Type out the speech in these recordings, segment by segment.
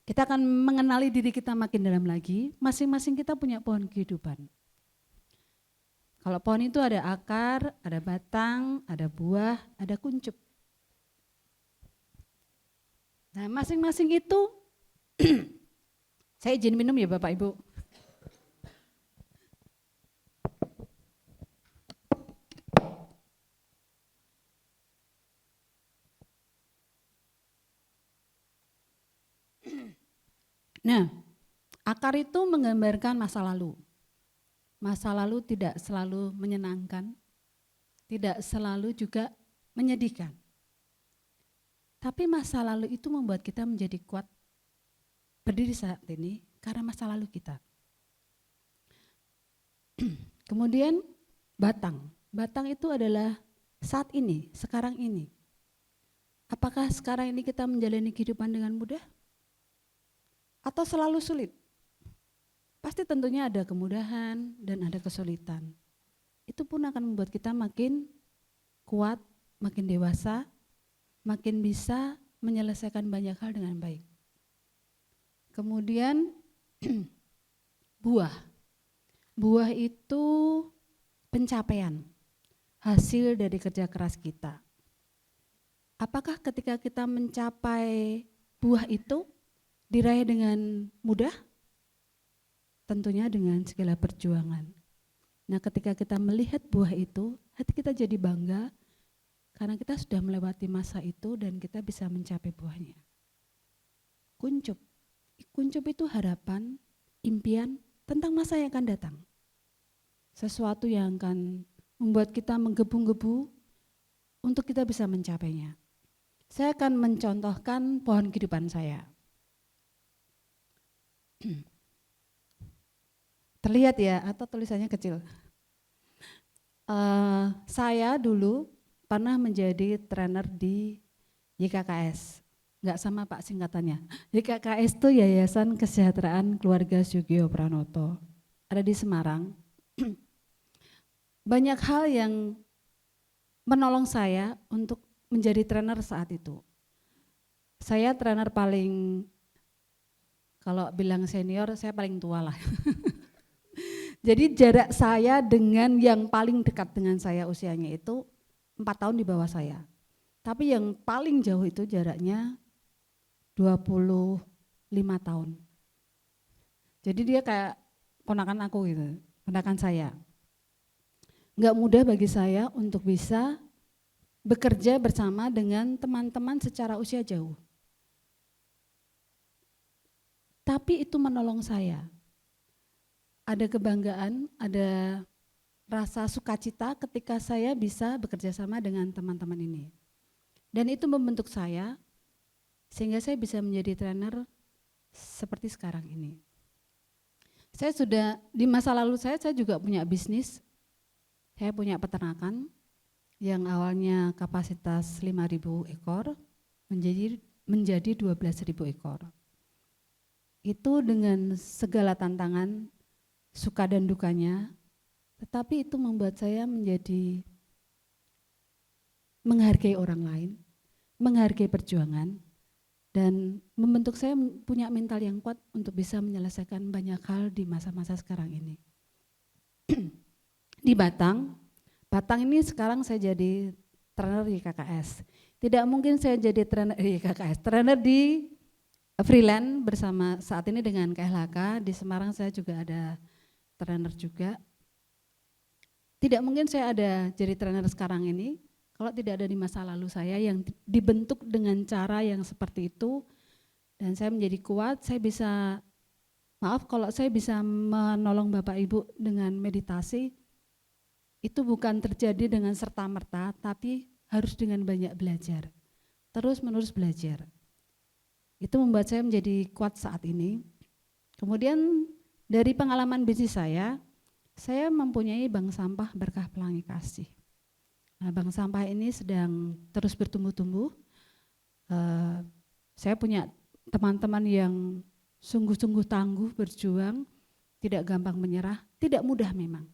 Kita akan mengenali diri kita makin dalam lagi, masing-masing kita punya pohon kehidupan. Kalau pohon itu ada akar, ada batang, ada buah, ada kuncup. Nah, masing-masing itu, saya izin minum ya Bapak Ibu. Nah, akar itu menggambarkan masa lalu. Masa lalu tidak selalu menyenangkan, tidak selalu juga menyedihkan. Tapi masa lalu itu membuat kita menjadi kuat berdiri saat ini karena masa lalu kita. Kemudian batang. Batang itu adalah saat ini, sekarang ini. Apakah sekarang ini kita menjalani kehidupan dengan mudah? Atau selalu sulit? Pasti tentunya ada kemudahan dan ada kesulitan. Itu pun akan membuat kita makin kuat, makin dewasa, makin bisa menyelesaikan banyak hal dengan baik. Kemudian buah. Buah itu pencapaian, hasil dari kerja keras kita. Apakah ketika kita mencapai buah itu diraih dengan mudah? Tentunya dengan segala perjuangan. Nah, ketika kita melihat buah itu, hati kita jadi bangga karena kita sudah melewati masa itu dan kita bisa mencapai buahnya. Kuncup. Kuncup itu harapan, impian tentang masa yang akan datang. Sesuatu yang akan membuat kita menggebu-gebu untuk kita bisa mencapainya. Saya akan mencontohkan pohon kehidupan saya. Terlihat ya, atau tulisannya kecil. Saya dulu pernah menjadi trainer di YKKS. Enggak sama Pak singkatannya. YKKS itu Yayasan Kesejahteraan Keluarga Sugio Pranoto. Ada di Semarang. Banyak hal yang menolong saya untuk menjadi trainer saat itu. Saya trainer paling, kalau bilang senior, saya paling tua lah. Jadi jarak saya dengan yang paling dekat dengan saya usianya itu 4 tahun di bawah saya. Tapi yang paling jauh itu jaraknya 25 tahun. Jadi dia kayak ponakan aku gitu, ponakan saya. Enggak mudah bagi saya untuk bisa bekerja bersama dengan teman-teman secara usia jauh. Tapi itu menolong saya. Ada kebanggaan, ada rasa sukacita ketika saya bisa bekerja sama dengan teman-teman ini. Dan itu membentuk saya sehingga saya bisa menjadi trainer seperti sekarang ini. Saya sudah, di masa lalu saya juga punya bisnis. Saya punya peternakan yang awalnya kapasitas 5.000 ekor menjadi 12.000 ekor. Itu dengan segala tantangan, suka dan dukanya, tetapi itu membuat saya menjadi menghargai orang lain, menghargai perjuangan, dan membentuk saya punya mental yang kuat untuk bisa menyelesaikan banyak hal di masa-masa sekarang ini. Di Batang ini sekarang saya jadi trainer di KKS. Tidak mungkin saya jadi trainer di KKS, trainer di freelance bersama saat ini dengan KLHK. Di Semarang saya juga ada trainer juga. Tidak mungkin saya ada jadi trainer sekarang ini kalau tidak ada di masa lalu saya yang dibentuk dengan cara yang seperti itu, dan saya menjadi kuat. Saya bisa, maaf kalau saya bisa menolong Bapak Ibu dengan meditasi, itu bukan terjadi dengan serta-merta, tapi harus dengan banyak belajar, terus-menerus belajar. Itu membuat saya menjadi kuat saat ini. Kemudian dari pengalaman bisnis saya mempunyai bank sampah Berkah Pelangi Kasih. Nah, bank sampah ini sedang terus bertumbuh-tumbuh. Saya punya teman-teman yang sungguh-sungguh tangguh berjuang, tidak gampang menyerah, tidak mudah memang.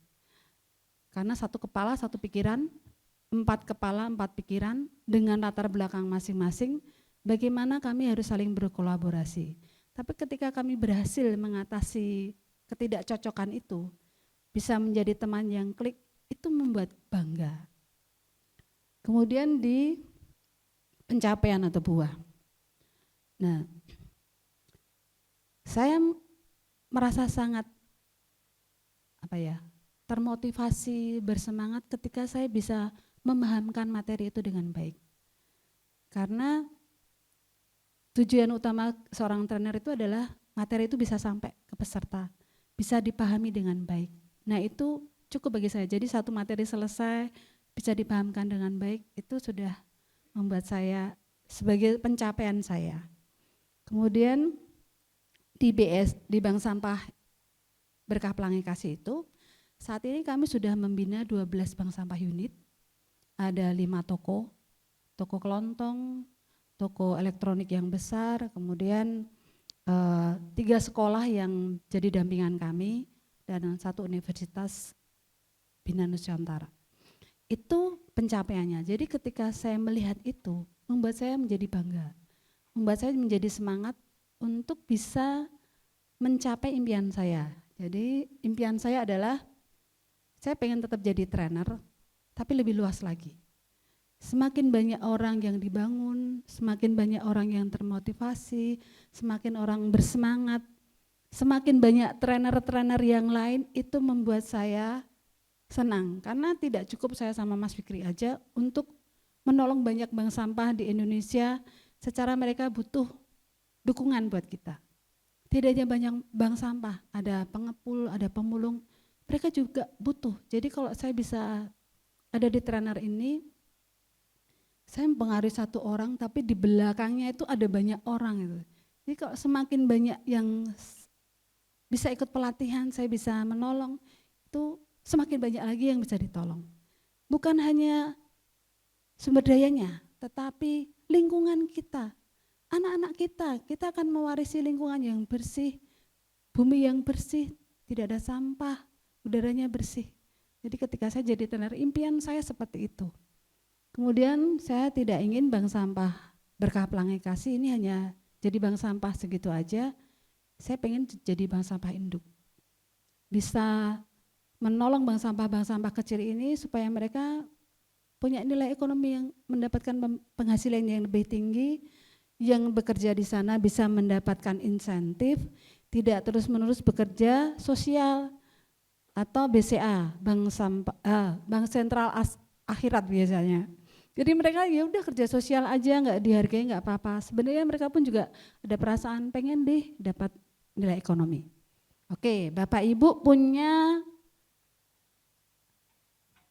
Karena satu kepala, satu pikiran, 4 kepala, 4 pikiran dengan latar belakang masing-masing, bagaimana kami harus saling berkolaborasi. Tapi ketika kami berhasil mengatasi ketidakcocokan itu, bisa menjadi teman yang klik, itu membuat bangga. Kemudian di pencapaian atau buah. Nah, saya merasa sangat termotivasi, bersemangat ketika saya bisa memahamkan materi itu dengan baik. Karena tujuan utama seorang trainer itu adalah materi itu bisa sampai ke peserta, bisa dipahami dengan baik. Nah, itu cukup bagi saya. Jadi satu materi selesai, bisa dipahamkan dengan baik, itu sudah membuat saya sebagai pencapaian saya. Kemudian di BS, di Bank Sampah Berkah Pelangi Kasih itu, saat ini kami sudah membina 12 bank sampah unit, ada 5 toko kelontong, toko elektronik yang besar, kemudian 3 sekolah yang jadi dampingan kami, dan 1 universitas Bina Nusantara. Itu pencapaiannya. Jadi ketika saya melihat itu, membuat saya menjadi bangga, membuat saya menjadi semangat untuk bisa mencapai impian saya. Jadi impian saya adalah saya pengen tetap jadi trainer, tapi lebih luas lagi. Semakin banyak orang yang dibangun, semakin banyak orang yang termotivasi, semakin orang bersemangat, semakin banyak trainer-trainer yang lain, itu membuat saya senang. Karena tidak cukup saya sama Mas Fikri aja untuk menolong banyak bank sampah di Indonesia, secara mereka butuh dukungan buat kita. Tidak hanya banyak bank sampah, ada pengepul, ada pemulung, mereka juga butuh. Jadi kalau saya bisa ada di trainer ini, saya mempengaruhi 1 orang, tapi di belakangnya itu ada banyak orang itu. Jadi kalau semakin banyak yang bisa ikut pelatihan, saya bisa menolong, itu semakin banyak lagi yang bisa ditolong. Bukan hanya sumber dayanya, tetapi lingkungan kita, anak-anak kita akan mewarisi lingkungan yang bersih, bumi yang bersih, tidak ada sampah, udaranya bersih. Jadi ketika saya jadi trainer, impian saya seperti itu. Kemudian saya tidak ingin Bank Sampah Berkah Pelangi Kasih ini hanya jadi bank sampah segitu aja. Saya pengen jadi bank sampah induk. Bisa menolong bank sampah kecil ini supaya mereka punya nilai ekonomi yang mendapatkan penghasilan yang lebih tinggi, yang bekerja di sana bisa mendapatkan insentif, tidak terus-menerus bekerja sosial atau BCA, Bank Sentral Akhirat biasanya. Jadi mereka ya udah kerja sosial aja, nggak dihargai, nggak apa-apa. Sebenarnya mereka pun juga ada perasaan pengen deh dapat nilai ekonomi. Oke, Bapak Ibu punya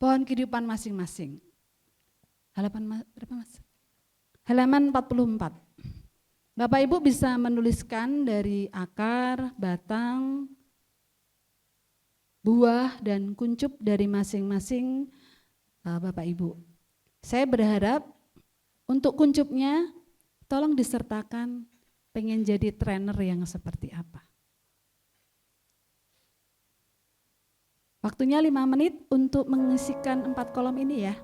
pohon kehidupan masing-masing. Halaman berapa Mas? Halaman 44. Bapak Ibu bisa menuliskan dari akar, batang, buah, dan kuncup dari masing-masing Bapak Ibu. Saya berharap untuk kuncupnya tolong disertakan pengen jadi trainer yang seperti apa. Waktunya 5 menit untuk mengisikan 4 kolom ini ya.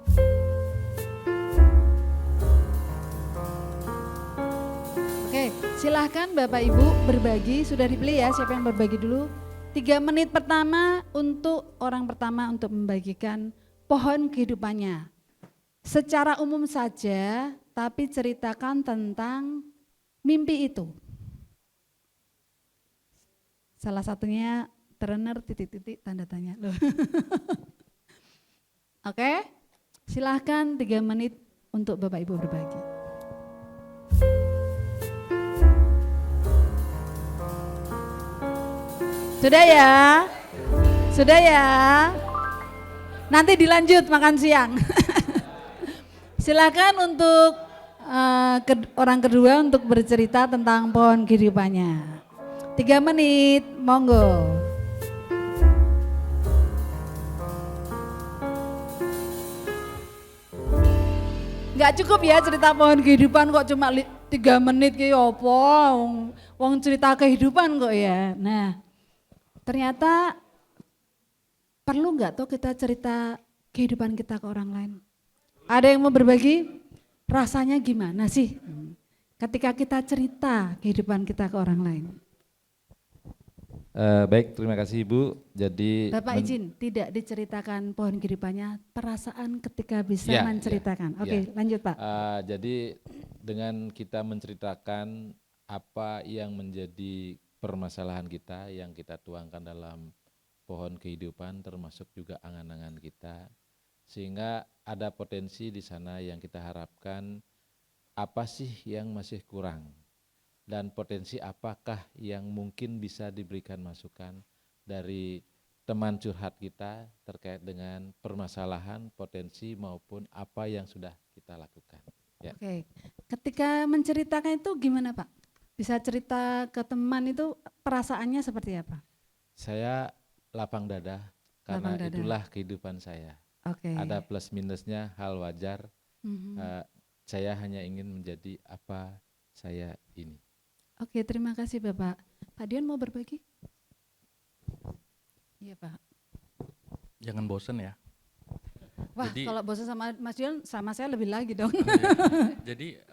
Oke, silahkan Bapak Ibu berbagi, sudah dipilih ya siapa yang berbagi dulu. 3 menit pertama untuk orang pertama untuk membagikan pohon kehidupannya. Secara umum saja, tapi ceritakan tentang mimpi itu. Salah satunya trainer titik-titik tanda tanya loh. Oke, silahkan 3 menit untuk Bapak Ibu berbagi. Sudah ya? Sudah ya? Nanti dilanjut makan siang. Silakan untuk orang kedua untuk bercerita tentang pohon kehidupannya. 3 menit, monggo. Enggak cukup ya cerita pohon kehidupan kok cuma 3 menit kayak apa? Wong cerita kehidupan kok ya. Nah, ternyata perlu enggak tuh kita cerita kehidupan kita ke orang lain? Ada yang mau berbagi? Rasanya gimana sih? ketika kita cerita kehidupan kita ke orang lain? Baik, terima kasih Ibu. Jadi Bapak izin, tidak diceritakan pohon kehidupannya, perasaan ketika bisa menceritakan. Oke, lanjut Pak. Jadi dengan kita menceritakan apa yang menjadi permasalahan kita yang kita tuangkan dalam pohon kehidupan, termasuk juga angan-angan kita, sehingga ada potensi di sana yang kita harapkan apa sih yang masih kurang dan potensi apakah yang mungkin bisa diberikan masukan dari teman curhat kita terkait dengan permasalahan, potensi maupun apa yang sudah kita lakukan. Ya. Oke, ketika menceritakan itu gimana Pak? Bisa cerita ke teman itu perasaannya seperti apa? Saya lapang dada karena Lapang dada. itulah kehidupan saya. Oke. Ada plus minusnya, hal wajar. Saya hanya ingin menjadi apa saya ini. Oke, terima kasih Bapak. Pak Dion mau berbagi? Iya Pak. Jangan bosen ya. Wah, Jadi, kalau bosan sama Mas Dion, sama saya lebih lagi dong. jadi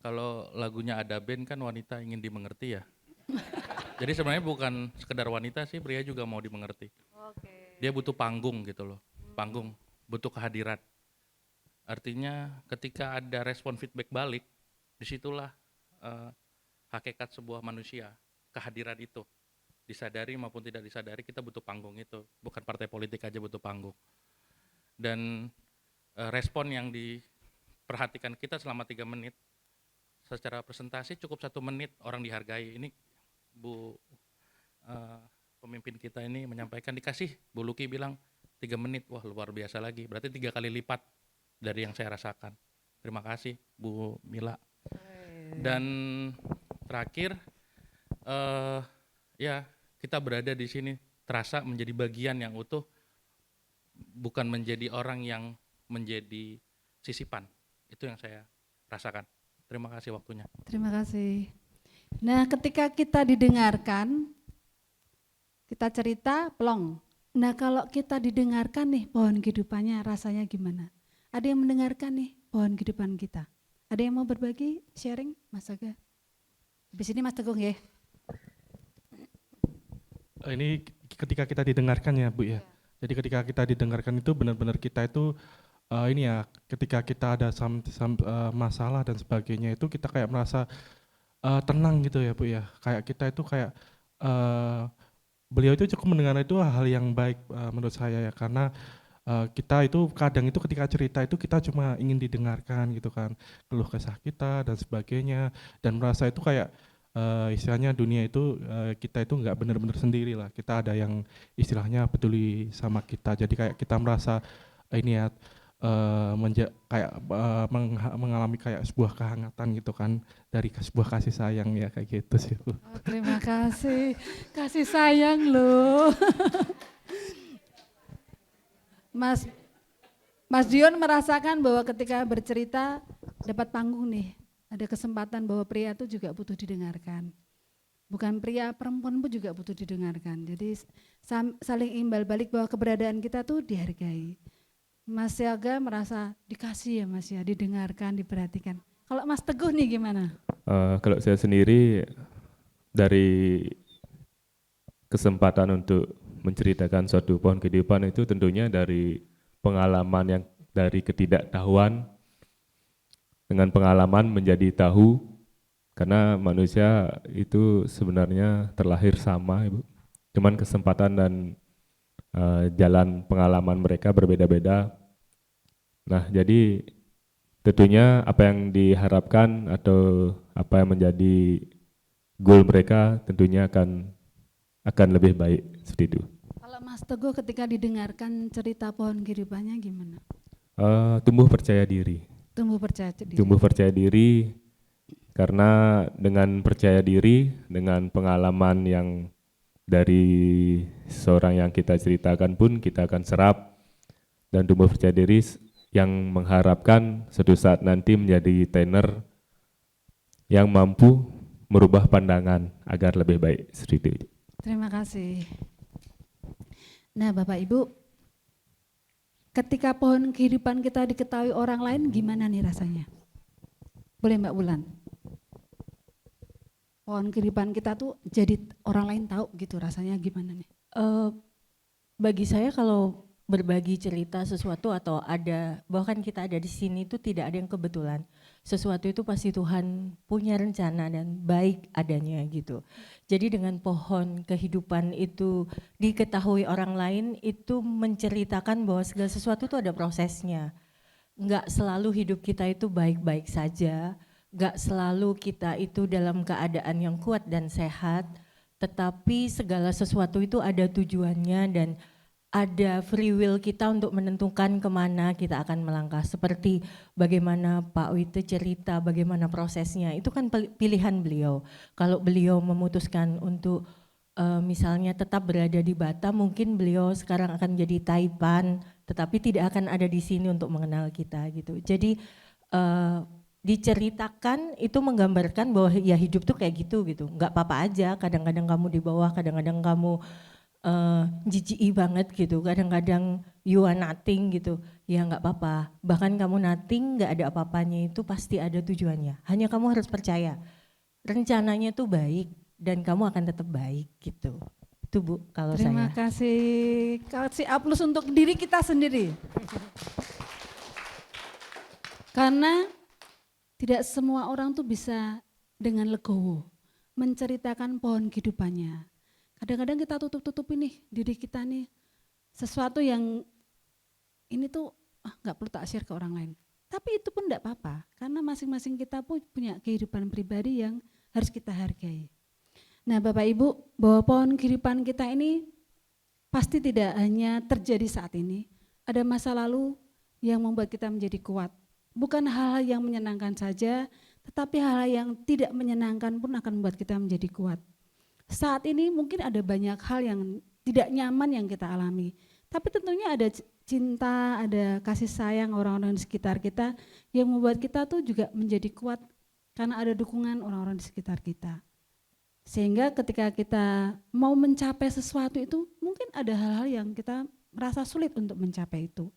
kalau lagunya Ada Band kan wanita ingin dimengerti ya. Jadi sebenarnya bukan sekedar wanita sih, pria juga mau dimengerti. Dia butuh panggung gitu loh, panggung, butuh kehadiran. Artinya ketika ada respon feedback balik, disitulah hakikat sebuah manusia, kehadiran itu. Disadari maupun tidak disadari kita butuh panggung itu, bukan partai politik aja butuh panggung. Dan respon yang diperhatikan kita selama 3 menit, secara presentasi cukup 1 menit orang dihargai. Ini Bu pemimpin kita ini menyampaikan dikasih, Bu Luki bilang 3 menit, wah luar biasa lagi, berarti 3 kali lipat dari yang saya rasakan. Terima kasih Bu Mila. Dan terakhir, ya kita berada di sini terasa menjadi bagian yang utuh, bukan menjadi orang yang menjadi sisipan. Itu yang saya rasakan. Terima kasih waktunya. Terima kasih. Nah, ketika kita didengarkan, kita cerita, plong. Nah, kalau kita didengarkan nih pohon kehidupannya rasanya gimana? Ada yang mendengarkan nih pohon kehidupan kita? Ada yang mau berbagi, sharing, Mas Aga? Habis ini Mas Teguh ya. Ini ketika kita didengarkan ya Bu ya. Jadi ketika kita didengarkan itu benar-benar kita itu ini ya, ketika kita ada masalah dan sebagainya itu kita kayak merasa tenang gitu ya Bu ya. Kayak kita itu kayak beliau itu cukup mendengar itu hal yang baik menurut saya ya, karena kita itu kadang itu ketika cerita itu kita cuma ingin didengarkan gitu kan, keluh kesah kita dan sebagainya, dan merasa itu kayak istilahnya dunia itu kita itu nggak benar-benar sendiri lah, kita ada yang istilahnya peduli sama kita, jadi kayak kita merasa ini ya mengalami kayak sebuah kehangatan gitu kan dari sebuah kasih sayang ya, kayak gitu sih Bu. Oh, terima kasih, kasih sayang loh. Mas Dion merasakan bahwa ketika bercerita dapat panggung nih, ada kesempatan bahwa pria itu juga butuh didengarkan. Bukan pria, perempuan pun juga butuh didengarkan. Jadi saling imbal balik bahwa keberadaan kita tuh dihargai. Mas Yaga merasa dikasih ya Mas ya, didengarkan, diperhatikan. Kalau Mas Teguh nih gimana? Kalau saya sendiri dari kesempatan untuk menceritakan suatu pohon kehidupan itu tentunya dari pengalaman yang dari ketidaktahuan dengan pengalaman menjadi tahu, karena manusia itu sebenarnya terlahir sama Ibu. Cuman kesempatan dan jalan pengalaman mereka berbeda-beda. Nah, jadi tentunya apa yang diharapkan atau apa yang menjadi goal mereka tentunya akan lebih baik seperti itu. Kalau Mas Teguh ketika didengarkan cerita pohon kehidupannya gimana? Tumbuh percaya diri. Tumbuh percaya diri. Tumbuh percaya diri karena dengan percaya diri, dengan pengalaman yang dari seorang yang kita ceritakan pun kita akan serap, dan tumbuh percaya diri yang mengharapkan suatu saat nanti menjadi trainer yang mampu merubah pandangan agar lebih baik seperti itu. Terima kasih. Nah Bapak Ibu, ketika pohon kehidupan kita diketahui orang lain gimana nih rasanya? Boleh Mbak Bulan? Pohon kehidupan kita tuh jadi orang lain tahu gitu rasanya gimana nih? Bagi saya kalau berbagi cerita sesuatu atau ada, bahkan kita ada di sini itu tidak ada yang kebetulan. Sesuatu itu pasti Tuhan punya rencana dan baik adanya gitu. Jadi dengan pohon kehidupan itu diketahui orang lain, itu menceritakan bahwa segala sesuatu itu ada prosesnya. Enggak selalu hidup kita itu baik-baik saja, enggak selalu kita itu dalam keadaan yang kuat dan sehat, tetapi segala sesuatu itu ada tujuannya dan ada free will kita untuk menentukan kemana kita akan melangkah. Seperti bagaimana Pak Wite cerita bagaimana prosesnya, itu kan pilihan beliau. Kalau beliau memutuskan untuk misalnya tetap berada di Batam, mungkin beliau sekarang akan jadi Taipan, tetapi tidak akan ada di sini untuk mengenal kita gitu. Jadi diceritakan itu menggambarkan bahwa ya hidup tuh kayak gitu, nggak apa-apa aja, kadang-kadang kamu di bawah, kadang-kadang kamu jijik banget gitu, kadang-kadang you are nothing gitu, ya nggak apa-apa, bahkan kamu nothing nggak ada apa-apanya itu pasti ada tujuannya, hanya kamu harus percaya rencananya tuh baik dan kamu akan tetap baik gitu. Itu Bu kalau Terima saya. kasih aplaus untuk diri kita sendiri. Karena tidak semua orang tuh bisa dengan legowo menceritakan pohon kehidupannya. Kadang-kadang kita tutup-tutupin nih diri kita nih, sesuatu yang ini tuh nggak perlu tak share ke orang lain. Tapi itu pun enggak apa-apa, karena masing-masing kita pun punya kehidupan pribadi yang harus kita hargai. Nah Bapak Ibu, bahwa pohon kehidupan kita ini pasti tidak hanya terjadi saat ini, ada masa lalu yang membuat kita menjadi kuat. Bukan hal-hal yang menyenangkan saja, tetapi hal-hal yang tidak menyenangkan pun akan membuat kita menjadi kuat. Saat ini mungkin ada banyak hal yang tidak nyaman yang kita alami, tapi tentunya ada cinta, ada kasih sayang orang-orang di sekitar kita yang membuat kita tuh juga menjadi kuat karena ada dukungan orang-orang di sekitar kita. Sehingga ketika kita mau mencapai sesuatu itu mungkin ada hal-hal yang kita merasa sulit untuk mencapai itu.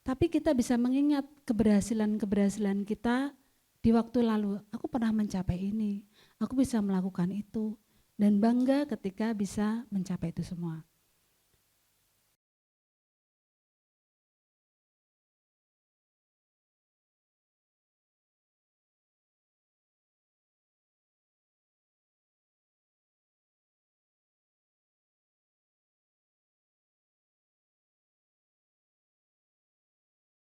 Tapi kita bisa mengingat keberhasilan-keberhasilan kita di waktu lalu. Aku pernah mencapai ini, aku bisa melakukan itu. Dan bangga ketika bisa mencapai itu semua.